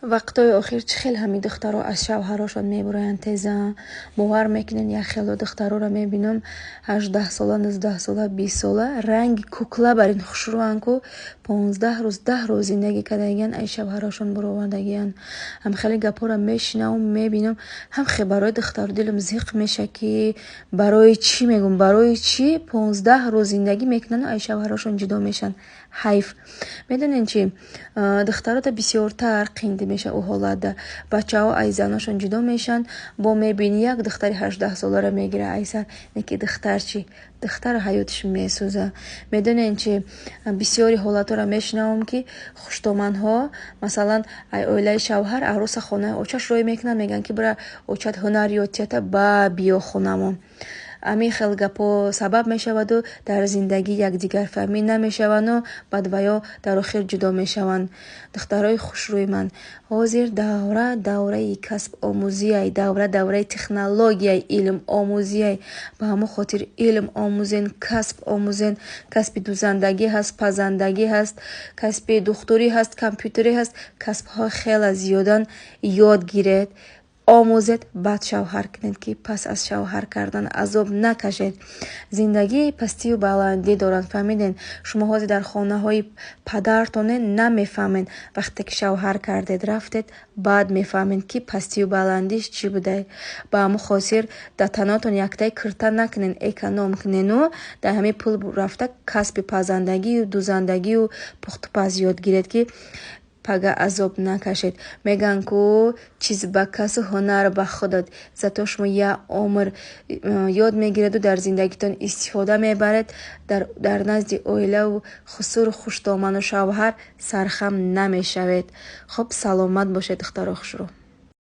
вақтҳои охир чӣ хел ҳами духтаро аз шавҳарашон мебуроянд теза. бовар мекунед як хело духтароро мебинам 18 сола, 19 сола, 20 сола ранги кукла бар ин хушрӯанд ку 15 рӯз 10 рӯз зиндагӣ кардагиян ай шавҳарашон буровардагиян. ҳам хеле гапҳоро мешинавам мебинам ҳам хе барои духтар дилам зиқ меша ки барои чӣ мегум барои чӣ 15 рӯз зиндагӣ мекунанд ай шавҳарашон ҷудо мешан. ҳайф. медонен чӣ духтарота бисёртар қинди меша у ҳолатда бачаҳо ай занашон ҷудо мешан бо мебини як духтари 18 соларо мегира ай сар неки духтар чӣ духтар ҳаётиш месӯза. медонен чӣ бисёри ҳолатҳоро мешунавам ки хуштомандҳо масалан ай оилаи шавҳар арӯса хонаи очаш рой мекунанд меган ки бира очат ҳунар ёд теата ба биё хонамон. ами хел гапҳо сабаб мешаваду дар зиндагӣ якдигар фаҳмӣ намешаванду баъд ваё дар охир ҷудо мешаванд. духтарои хушрӯи ман ҳозир давраи касб омӯзияй давраи технологияй илм омӯзияй. ба ҳамон хотир илм омӯзен касб омӯзен. касби дузандагӣ ҳаст пазандагӣ ҳаст касби духтурӣ ҳаст компютерӣ ҳаст касбҳо хеле зиёдан ёд гиред омӯзед баъд шавҳар кунед ки пас аз шавҳар кардан азоб накашед. зиндагӣ пастию баландӣ дорад фаҳмиден. шумо ҳозир дар хонаҳои падартоне намефаҳмед вақте ки шавҳар кардед рафтед баъд мефаҳмед ки пастию баландиш чӣ будай. ба ҳамон хотир дар танотон яктай кирта накунед эконом кунену дар ҳамин пул рафта касби пазандагию дузандагию пухтупаз ёд гиред ки пага азоб накашед. меган ку чиз ба касу ҳунар ба худод. зато шумо як умр ёд мегиреду дар зиндагитон истифода мебаред дар назди оилаву хусуру хуштоману шавҳар сархам намешавед. хуб саломат бошед духтаро хушрӯ.